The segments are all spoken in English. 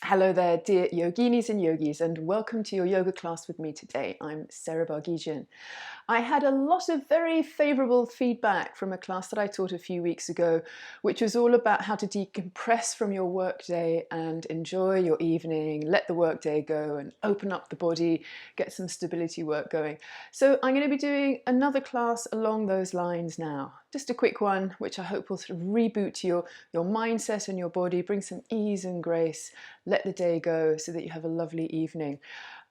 Hello there, dear yoginis and yogis, and welcome to your yoga class with me today. I'm Sarah Bargesian. I had a lot of very favourable feedback from a class that I taught a few weeks ago, which was all about how to decompress from your workday and enjoy your evening, let the workday go and open up the body, get some stability work going. So I'm going to be doing another class along those lines now. Just a quick one, which I hope will sort of reboot your mindset and your body, bring some ease and grace, let the day go so that you have a lovely evening.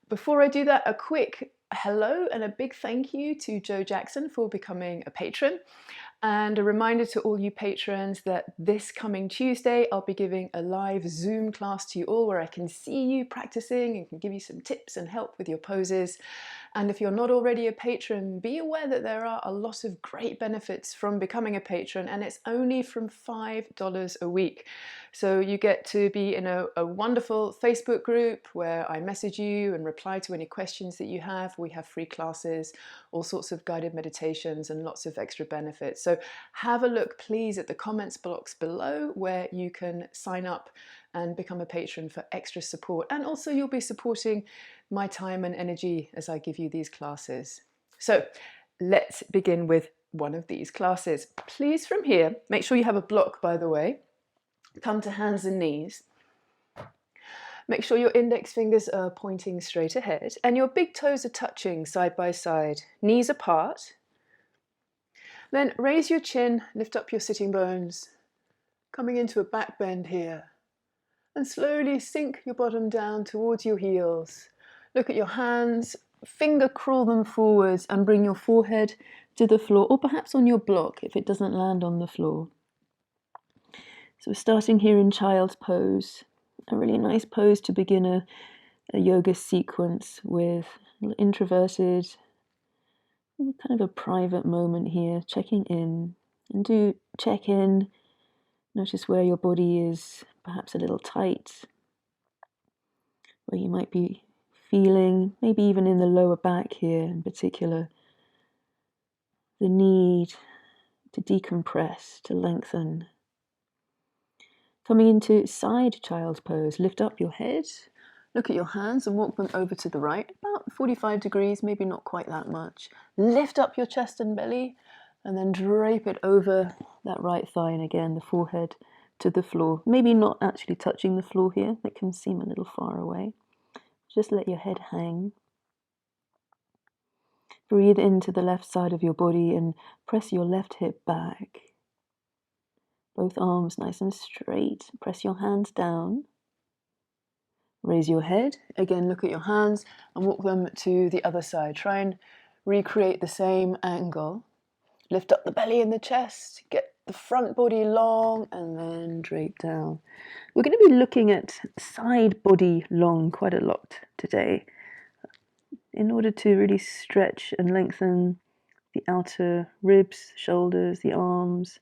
Before I do that, a quick hello and a big thank you to Joe Jackson for becoming a patron. And a reminder to all you patrons that this coming Tuesday, I'll be giving a live Zoom class to you all where I can see you practicing and can give you some tips and help with your poses. And if you're not already a patron, be aware that there are a lot of great benefits from becoming a patron, and it's only from $5 a week. So you get to be in a wonderful Facebook group where I message you and reply to any questions that you have. We have free classes, all sorts of guided meditations, and lots of extra benefits. So have a look, please, at the comments box below where you can sign up and become a patron for extra support. And also you'll be supporting my time and energy as I give you these classes. So let's begin with one of these classes. Please, from here, make sure you have a block, by the way. Come to hands and knees. Make sure your index fingers are pointing straight ahead and your big toes are touching side by side, knees apart. Then raise your chin, lift up your sitting bones, coming into a back bend here. And slowly sink your bottom down towards your heels. Look at your hands, finger crawl them forwards and bring your forehead to the floor, or perhaps on your block if it doesn't land on the floor. So we're starting here in child's pose, a really nice pose to begin a yoga sequence with, a little introverted, kind of a private moment here, checking in. And do check in, notice where your body is perhaps a little tight, where you might be feeling, maybe even in the lower back here in particular, the need to decompress, to lengthen. Coming into side child's pose, lift up your head, look at your hands and walk them over to the right, about 45 degrees, maybe not quite that much. Lift up your chest and belly and then drape it over that right thigh, and again the forehead to the floor. Maybe not actually touching the floor here, that can seem a little far away. Just let your head hang. Breathe into the left side of your body and press your left hip back. Both arms nice and straight. Press your hands down. Raise your head. Again, look at your hands and walk them to the other side. Try and recreate the same angle. Lift up the belly and the chest. Get the front body long and then drape down. We're going to be looking at side body long quite a lot today in order to really stretch and lengthen the outer ribs, shoulders, the arms.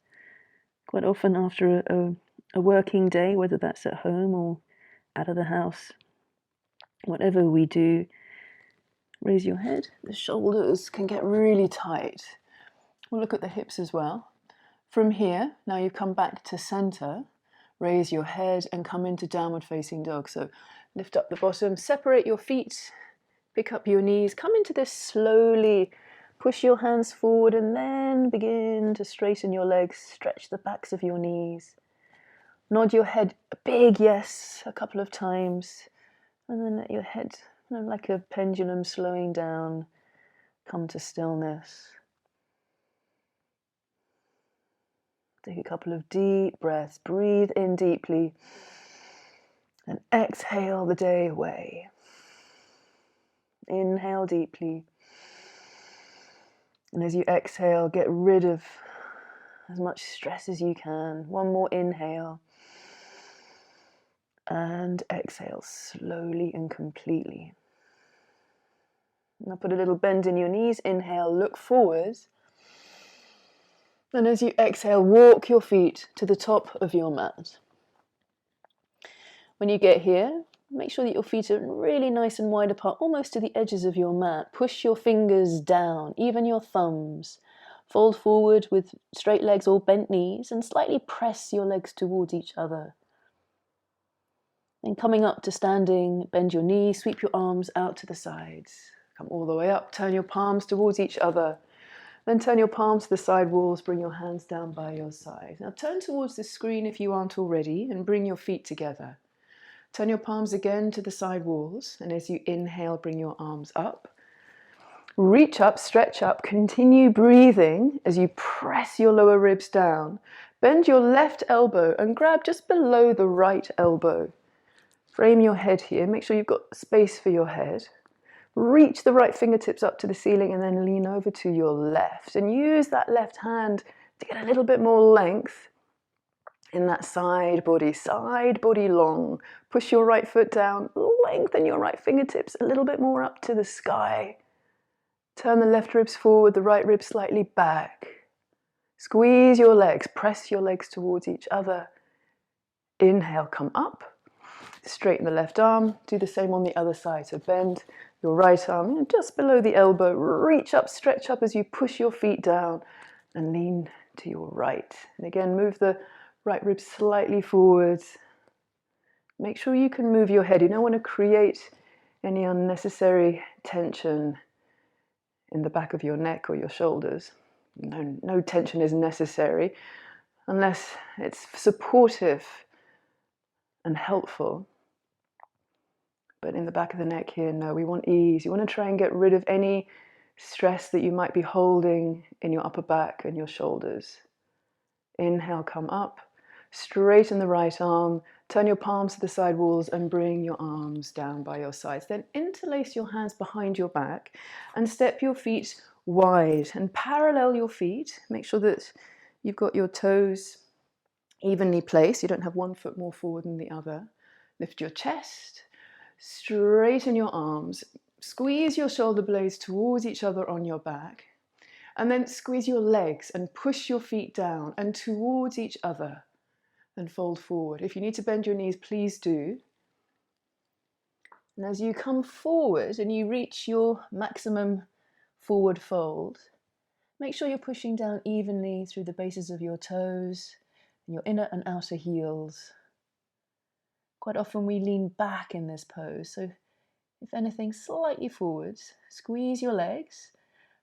Quite often after a working day, whether that's at home or out of the house, whatever we do, raise your head. The shoulders can get really tight. We'll look at the hips as well. From here, now you come back to center, raise your head and come into downward facing dog. So lift up the bottom, separate your feet, pick up your knees, come into this slowly. Push your hands forward and then begin to straighten your legs, stretch the backs of your knees. Nod your head a big yes a couple of times, and then let your head, kind of like a pendulum slowing down, come to stillness. Take a couple of deep breaths, breathe in deeply, and exhale the day away. Inhale deeply. And as you exhale, get rid of as much stress as you can. One more inhale. And exhale slowly and completely. Now put a little bend in your knees. Inhale, look forwards. And as you exhale, walk your feet to the top of your mat. When you get here, make sure that your feet are really nice and wide apart, almost to the edges of your mat. Push your fingers down, even your thumbs. Fold forward with straight legs or bent knees and slightly press your legs towards each other. Then coming up to standing, bend your knees, sweep your arms out to the sides. Come all the way up, turn your palms towards each other. Then turn your palms to the side walls, bring your hands down by your side. Now turn towards the screen if you aren't already and bring your feet together. Turn your palms again to the side walls, and as you inhale, bring your arms up. Reach up, stretch up, continue breathing as you press your lower ribs down. Bend your left elbow and grab just below the right elbow. Frame your head here, make sure you've got space for your head. Reach the right fingertips up to the ceiling and then lean over to your left. And use that left hand to get a little bit more length in that side body long. Push your right foot down, lengthen your right fingertips a little bit more up to the sky. Turn the left ribs forward, the right ribs slightly back. Squeeze your legs, press your legs towards each other. Inhale, come up. Straighten the left arm, do the same on the other side. So bend your right arm just below the elbow, reach up, stretch up as you push your feet down and lean to your right. And again, move the right rib slightly forwards. Make sure you can move your head. You don't want to create any unnecessary tension in the back of your neck or your shoulders. No tension is necessary unless it's supportive and helpful. But in the back of the neck here, no, we want ease. You want to try and get rid of any stress that you might be holding in your upper back and your shoulders. Inhale, come up. Straighten the right arm. Turn your palms to the side walls and bring your arms down by your sides. Then interlace your hands behind your back and step your feet wide and parallel your feet. Make sure that you've got your toes evenly placed. You don't have one foot more forward than the other. Lift your chest. Straighten your arms, squeeze your shoulder blades towards each other on your back, and then squeeze your legs and push your feet down and towards each other and fold forward. If you need to bend your knees, please do. And as you come forward and you reach your maximum forward fold, make sure you're pushing down evenly through the bases of your toes and your inner and outer heels. Quite often we lean back in this pose, so if anything, slightly forwards. Squeeze your legs,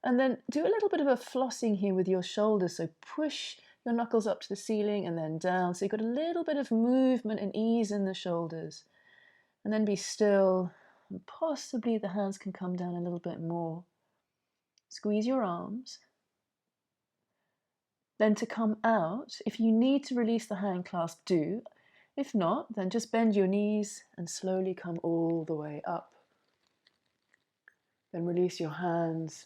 and then do a little bit of a flossing here with your shoulders, so push your knuckles up to the ceiling and then down, so you've got a little bit of movement and ease in the shoulders. And then be still, and possibly the hands can come down a little bit more. Squeeze your arms. Then to come out, if you need to release the hand clasp, do. If not, then just bend your knees and slowly come all the way up. Then release your hands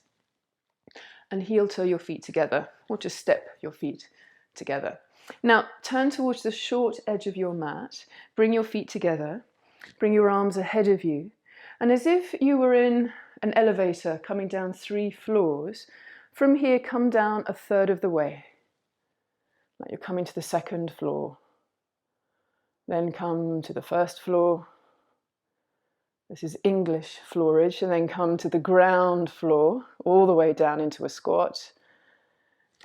and heel toe your feet together, or just step your feet together. Now turn towards the short edge of your mat, bring your feet together, bring your arms ahead of you, and as if you were in an elevator coming down 3 floors, from here come down a third of the way. Like you're coming to the 2nd floor. Then come to the 1st floor. This is English floorage, and then come to the ground floor, all the way down into a squat.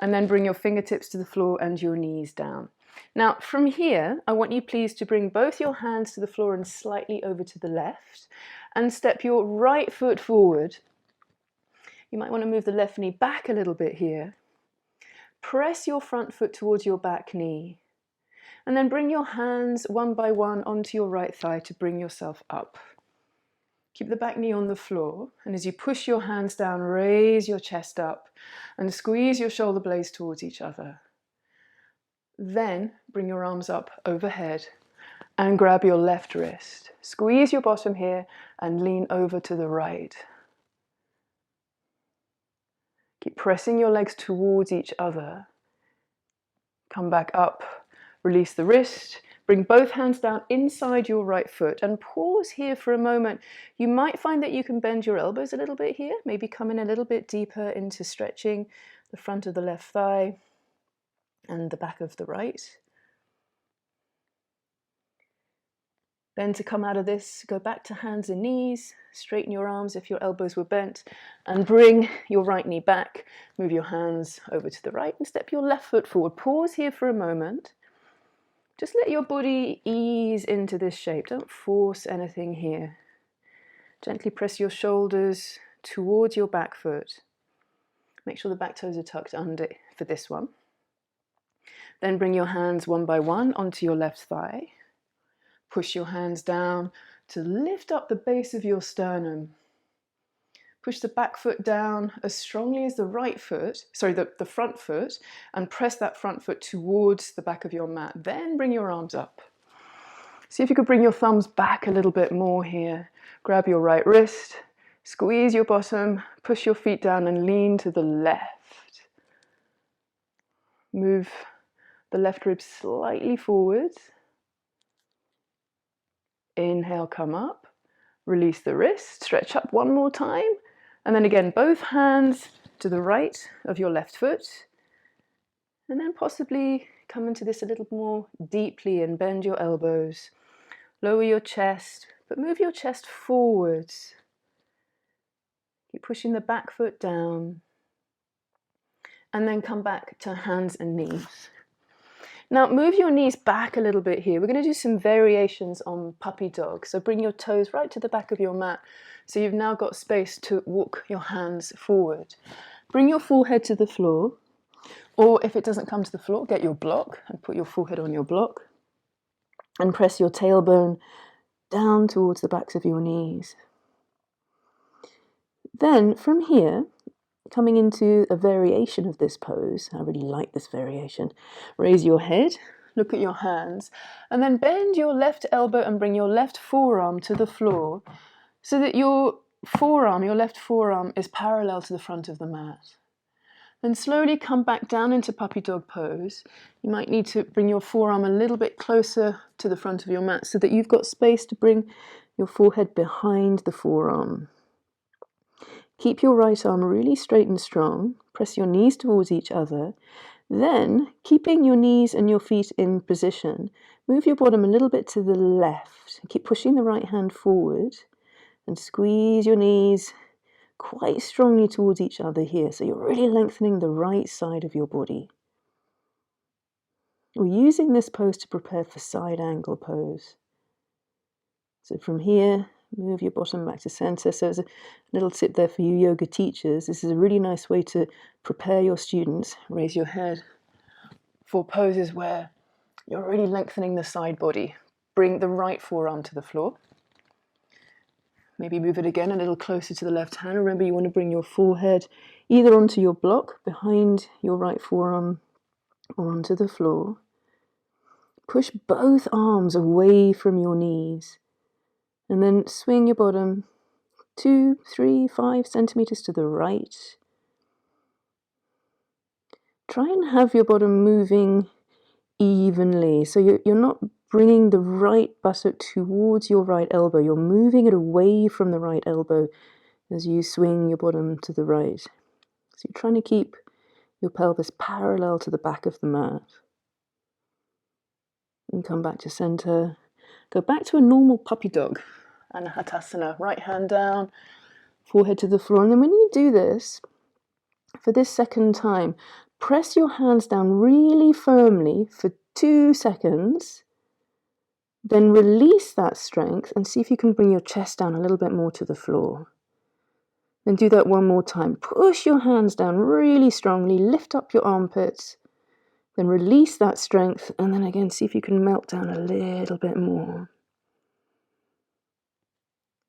And then bring your fingertips to the floor and your knees down. Now, from here, I want you please to bring both your hands to the floor and slightly over to the left, and step your right foot forward. You might want to move the left knee back a little bit here. Press your front foot towards your back knee. And then bring your hands one by one onto your right thigh to bring yourself up. Keep the back knee on the floor, and as you push your hands down, raise your chest up and squeeze your shoulder blades towards each other. Then bring your arms up overhead and grab your left wrist. Squeeze your bottom here and lean over to the right. Keep pressing your legs towards each other. Come back up. Release the wrist, bring both hands down inside your right foot and pause here for a moment. You might find that you can bend your elbows a little bit here, maybe come in a little bit deeper into stretching the front of the left thigh and the back of the right. Then to come out of this, go back to hands and knees, straighten your arms if your elbows were bent, and bring your right knee back. Move your hands over to the right and step your left foot forward. Pause here for a moment. Just let your body ease into this shape. Don't force anything here. Gently press your shoulders towards your back foot. Make sure the back toes are tucked under for this one. Then bring your hands one by one onto your left thigh. Push your hands down to lift up the base of your sternum. Push the back foot down as strongly as the right foot, the front foot, and press that front foot towards the back of your mat. Then bring your arms up. See if you could bring your thumbs back a little bit more here. Grab your right wrist, squeeze your bottom, push your feet down and lean to the left. Move the left rib slightly forwards. Inhale, come up. Release the wrist, stretch up one more time. And then again, both hands to the right of your left foot. And then possibly come into this a little more deeply and bend your elbows. Lower your chest, but move your chest forwards. Keep pushing the back foot down. And then come back to hands and knees. Now move your knees back a little bit here. We're going to do some variations on puppy dog. So bring your toes right to the back of your mat. So you've now got space to walk your hands forward. Bring your forehead to the floor. Or if it doesn't come to the floor, get your block and put your forehead on your block. And press your tailbone down towards the backs of your knees. Then from here, coming into a variation of this pose, I really like this variation. Raise your head, look at your hands, and then bend your left elbow and bring your left forearm to the floor so that your left forearm is parallel to the front of the mat. Then slowly come back down into puppy dog pose. You might need to bring your forearm a little bit closer to the front of your mat so that you've got space to bring your forehead behind the forearm. Keep your right arm really straight and strong. Press your knees towards each other. Then, keeping your knees and your feet in position, move your bottom a little bit to the left. Keep pushing the right hand forward and squeeze your knees quite strongly towards each other here. So you're really lengthening the right side of your body. We're using this pose to prepare for side angle pose. So from here, move your bottom back to center. So as a little tip there for you yoga teachers, this is a really nice way to prepare your students. Raise your head for poses where you're really lengthening the side body. Bring the right forearm to the floor. Maybe move it again a little closer to the left hand. Remember, you want to bring your forehead either onto your block behind your right forearm or onto the floor. Push both arms away from your knees. And then swing your bottom 2, 3, 5 centimeters to the right. Try and have your bottom moving evenly. So you're not bringing the right buttock towards your right elbow. You're moving it away from the right elbow as you swing your bottom to the right. So you're trying to keep your pelvis parallel to the back of the mat. And come back to center. Go back to a normal puppy dog. Anahatasana, right hand down, forehead to the floor. And then when you do this, for this second time, press your hands down really firmly for 2 seconds. Then release that strength and see if you can bring your chest down a little bit more to the floor. Then do that one more time. Push your hands down really strongly, lift up your armpits, then release that strength, and then again see if you can melt down a little bit more.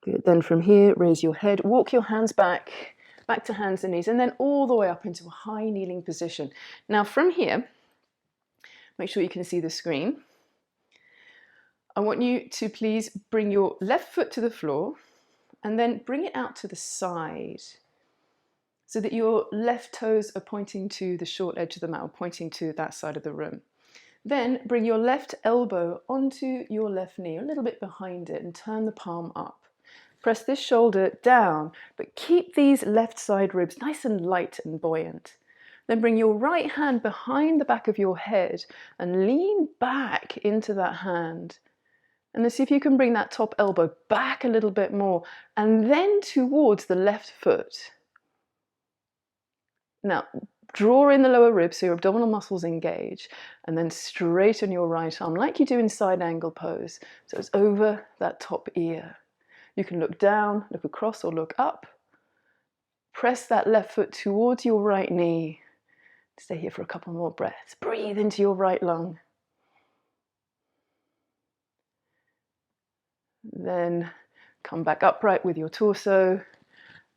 Good. Then from here, raise your head, walk your hands back to hands and knees, and then all the way up into a high kneeling position. Now from here, make sure you can see the screen. I want you to please bring your left foot to the floor and then bring it out to the side so that your left toes are pointing to the short edge of the mat, or pointing to that side of the room. Then bring your left elbow onto your left knee, a little bit behind it, and turn the palm up. Press this shoulder down, but keep these left side ribs nice and light and buoyant. Then bring your right hand behind the back of your head and lean back into that hand. And then see if you can bring that top elbow back a little bit more and then towards the left foot. Now, Draw in the lower ribs so your abdominal muscles engage, and then straighten your right arm like you do in side angle pose. So it's over that top ear. You can look down, look across, or look up. Press that left foot towards your right knee. Stay here for a couple more breaths. Breathe into your right lung. Then come back upright with your torso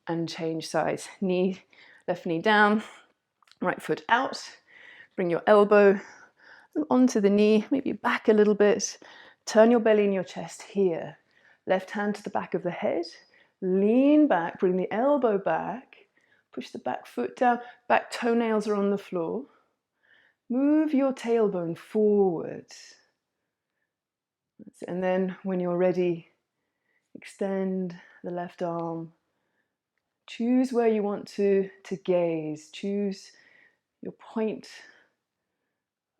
and change sides. Left knee down, right foot out. Bring your elbow onto the knee, maybe back a little bit. Turn your belly and your chest here. Left hand to the back of the head. Lean back, bring the elbow back. Push the back foot down. Back toenails are on the floor. Move your tailbone forwards. And then when you're ready, extend the left arm. Choose where you want to gaze. Choose your point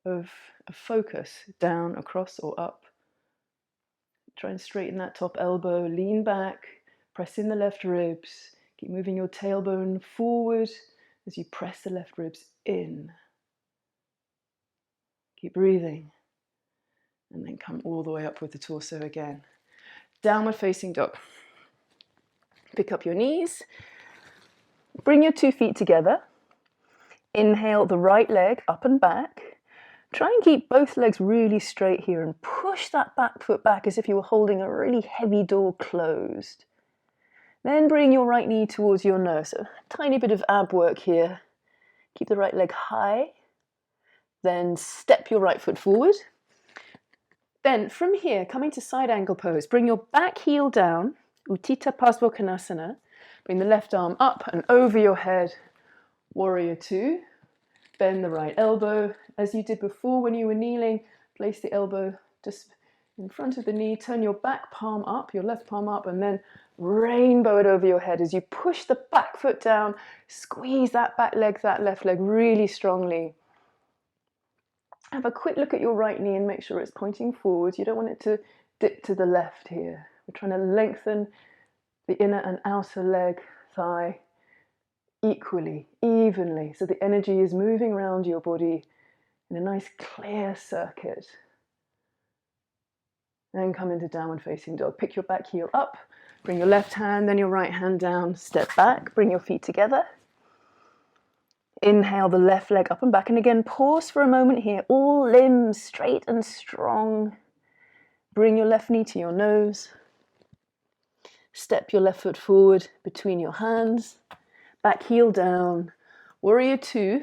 of focus, down, across, or up. Try and straighten that top elbow. Lean back. Press in the left ribs. Keep moving your tailbone forward as you press the left ribs in. Keep breathing. And then come all the way up with the torso again. Downward facing dog. Pick up your knees. Bring your 2 feet together. Inhale the right leg up and back. Try and keep both legs really straight here and push that back foot back as if you were holding a really heavy door closed. Then bring your right knee towards your nose. A tiny bit of ab work here. Keep the right leg high. Then step your right foot forward. Then from here, coming to side angle pose, bring your back heel down, Uttitha Parsvakonasana. Bring the left arm up and over your head, warrior 2. Bend the right elbow. As you did before when you were kneeling, place the elbow just in front of the knee. Turn your back palm up, your left palm up, and then rainbow it over your head as you push the back foot down. Squeeze that back leg, that left leg really strongly. Have a quick look at your right knee and make sure it's pointing forward. You don't want it to dip to the left here. We're trying to lengthen the inner and outer leg, thigh equally, evenly, so the energy is moving around your body in a nice clear circuit. Then come into downward facing dog. Pick your back heel up, bring your left hand, then your right hand down, step back, bring your feet together. Inhale the left leg up and back, and again pause for a moment here, all limbs straight and strong. Bring your left knee to your nose. Step your left foot forward between your hands. Back heel down. Warrior 2.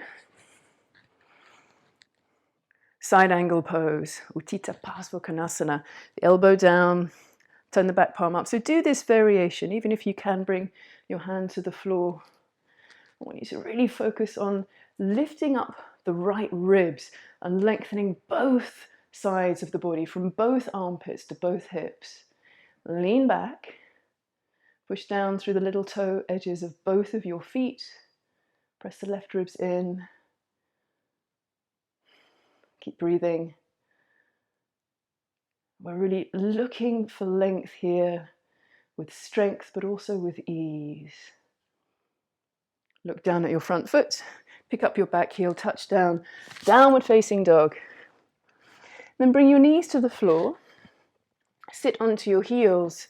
Side angle pose. Uttitha Parsvakonasana. The elbow down. Turn the back palm up. So do this variation, even if you can bring your hand to the floor. I want you to really focus on lifting up the right ribs and lengthening both sides of the body from both armpits to both hips. Lean back. Push down through the little toe edges of both of your feet. Press the left ribs in. Keep breathing. We're really looking for length here with strength, but also with ease. Look down at your front foot. Pick up your back heel, touch down. Downward facing dog. Then bring your knees to the floor. Sit onto your heels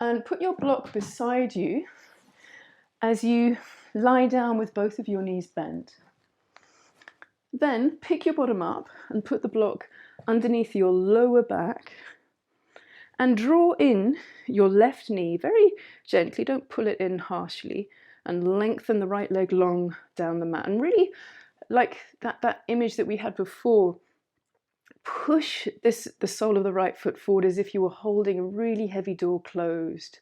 and put your block beside you as you lie down with both of your knees bent. Then pick your bottom up and put the block underneath your lower back and draw in your left knee very gently, don't pull it in harshly, and lengthen the right leg long down the mat. And really, like that image that we had before, push the sole of the right foot forward as if you were holding a really heavy door closed.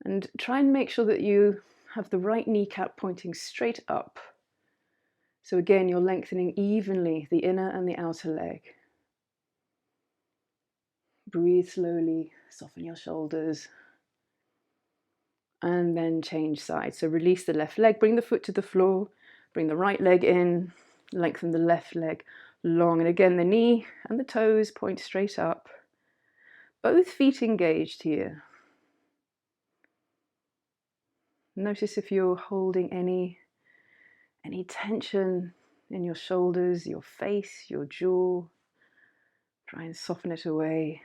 And try and make sure that you have the right kneecap pointing straight up. So again, you're lengthening evenly the inner and the outer leg. Breathe slowly, soften your shoulders. And then change sides. So release the left leg, bring the foot to the floor, bring the right leg in, lengthen the left leg long. And again, the knee and the toes point straight up. Both feet engaged here. Notice if you're holding any Any tension in your shoulders, your face, your jaw, try and soften it away.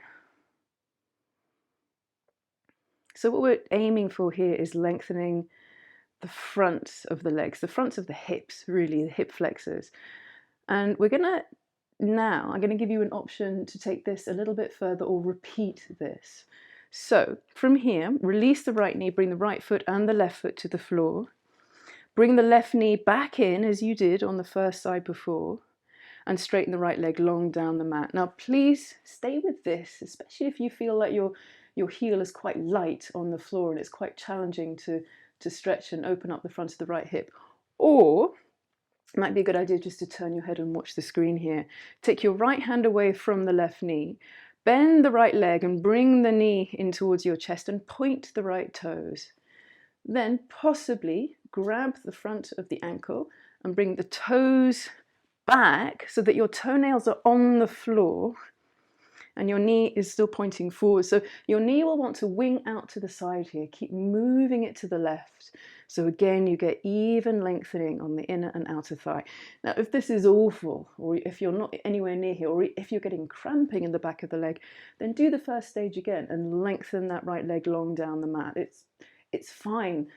So what we're aiming for here is lengthening the front of the legs, the fronts of the hips, really, the hip flexors. And I'm going to give you an option to take this a little bit further or repeat this. So from here, release the right knee, bring the right foot and the left foot to the floor. Bring the left knee back in as you did on the first side before, and straighten the right leg long down the mat. Now please stay with this, especially if you feel like your heel is quite light on the floor and it's quite challenging to stretch and open up the front of the right hip. Or it might be a good idea just to turn your head and watch the screen here. Take your right hand away from the left knee, bend the right leg and bring the knee in towards your chest and point the right toes. Then possibly grab the front of the ankle and bring the toes back so that your toenails are on the floor and your knee is still pointing forward. So your knee will want to wing out to the side here. Keep moving it to the left. So again, you get even lengthening on the inner and outer thigh. Now, if this is awful, or if you're not anywhere near here, or if you're getting cramping in the back of the leg, then do the first stage again and lengthen that right leg long down the mat. It's fine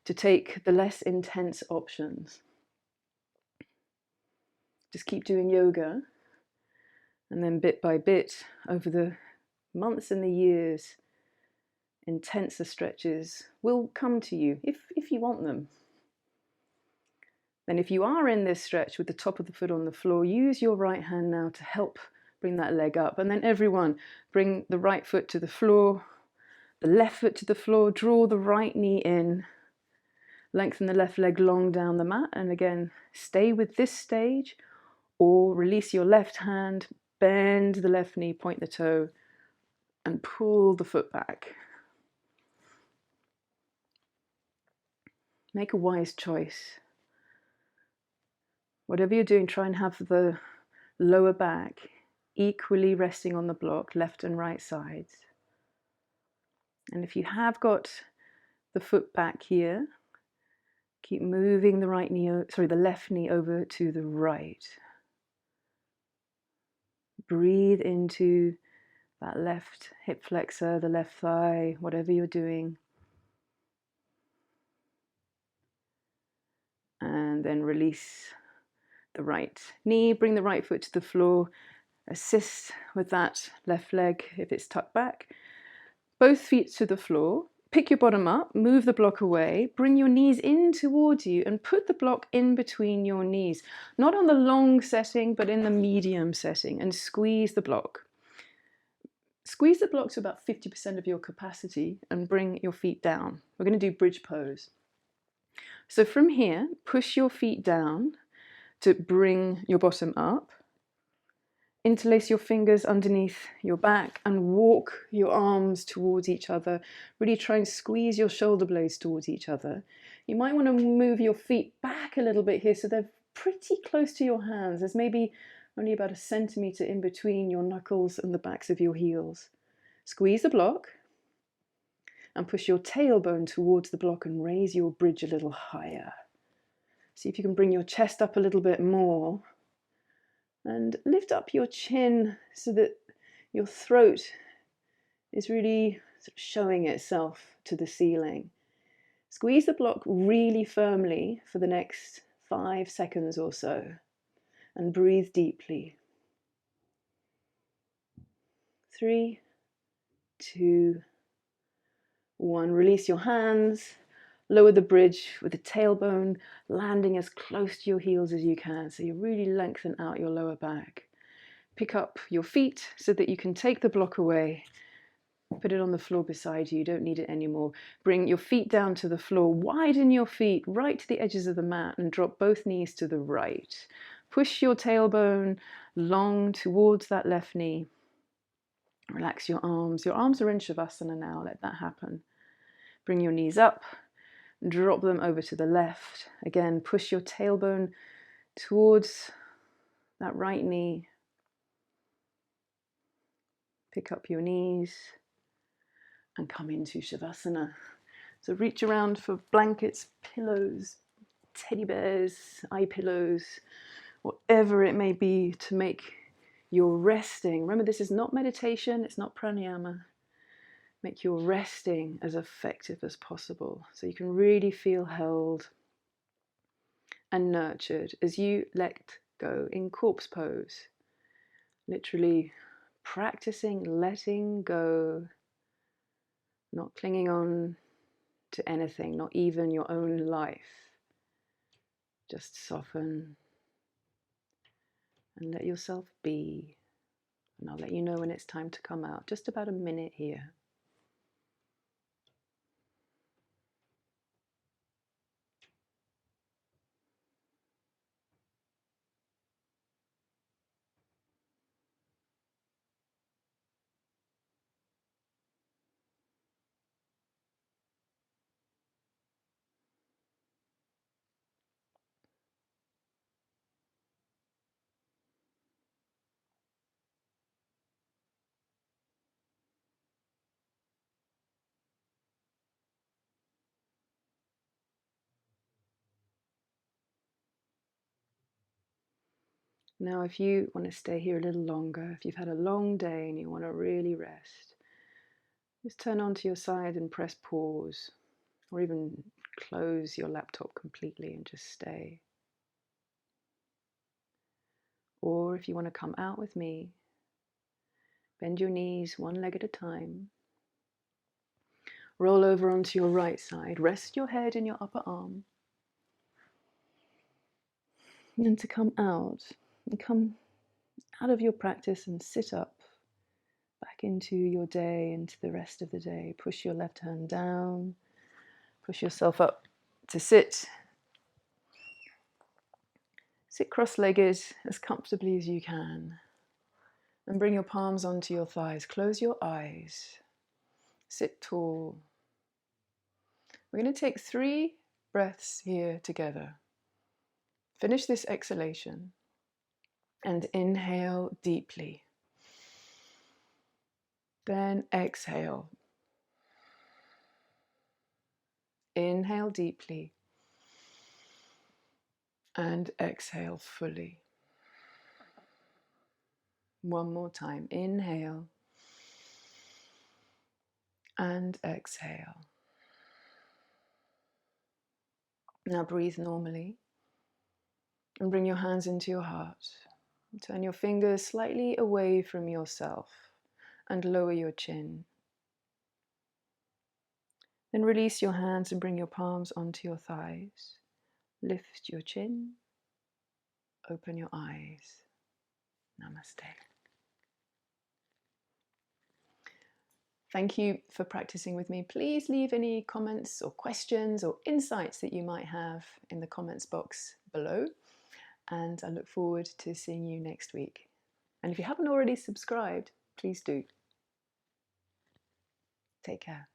to take the less intense options. Just keep doing yoga, and then bit by bit, over the months and the years, intenser stretches will come to you if you want them. Then if you are in this stretch with the top of the foot on the floor, use your right hand now to help bring that leg up. And then everyone, bring the right foot to the floor, the left foot to the floor, draw the right knee in, lengthen the left leg long down the mat, and again, stay with this stage, or release your left hand, bend the left knee, point the toe, and pull the foot back. Make a wise choice. Whatever you're doing, try and have the lower back equally resting on the block, left and right sides. And if you have got the foot back here, keep moving the left knee over to the right. Breathe into that left hip flexor, the left thigh, whatever you're doing. And then release the right knee, bring the right foot to the floor, assist with that left leg if it's tucked back. Both feet to the floor, pick your bottom up, move the block away, bring your knees in towards you and put the block in between your knees. Not on the long setting, but in the medium setting, and squeeze the block. Squeeze the block to about 50% of your capacity and bring your feet down. We're going to do bridge pose. So from here, push your feet down to bring your bottom up. Interlace your fingers underneath your back and walk your arms towards each other. Really try and squeeze your shoulder blades towards each other. You might want to move your feet back a little bit here so they're pretty close to your hands. There's maybe only about 1 centimeter in between your knuckles and the backs of your heels. Squeeze the block and push your tailbone towards the block and raise your bridge a little higher. See if you can bring your chest up a little bit more. And lift up your chin so that your throat is really sort of showing itself to the ceiling. Squeeze the block really firmly for the next 5 seconds or so and breathe deeply. 3, 2, 1. Release your hands. Lower the bridge with the tailbone landing as close to your heels as you can, so you really lengthen out your lower back. Pick up your feet so that you can take the block away. Put it on the floor beside you. You don't need it anymore. Bring your feet down to the floor. Widen your feet right to the edges of the mat and drop both knees to the right. Push your tailbone long towards that left knee. Relax your arms. Your arms are in Shavasana now. Let that happen. Bring your knees up. Drop them over to the left. Again, push your tailbone towards that right knee. Pick up your knees and come into Shavasana. So reach around for blankets, pillows, teddy bears, eye pillows, whatever it may be to make your resting. Remember, this is not meditation, it's not pranayama. Make your resting as effective as possible so you can really feel held and nurtured as you let go in corpse pose. Literally practicing letting go, not clinging on to anything, not even your own life. Just soften and let yourself be. And I'll let you know when it's time to come out. Just about a minute here. Now, if you want to stay here a little longer, if you've had a long day and you want to really rest, just turn onto your side and press pause, or even close your laptop completely and just stay. Or if you want to come out with me, bend your knees one leg at a time. Roll over onto your right side. Rest your head in your upper arm. And then to come out, and come out of your practice and sit up back into your day, into the rest of the day. Push your left hand down. Push yourself up to sit. Sit cross-legged as comfortably as you can. And bring your palms onto your thighs. Close your eyes. Sit tall. We're going to take 3 breaths here together. Finish this exhalation and inhale deeply. Then exhale. Inhale deeply and exhale fully. One more time. Inhale and exhale. Now breathe normally and bring your hands into your heart. Turn your fingers slightly away from yourself and lower your chin. Then release your hands and bring your palms onto your thighs. Lift your chin. Open your eyes. Namaste. Thank you for practicing with me. Please leave any comments or questions or insights that you might have in the comments box below. And I look forward to seeing you next week. And if you haven't already subscribed, please do. Take care.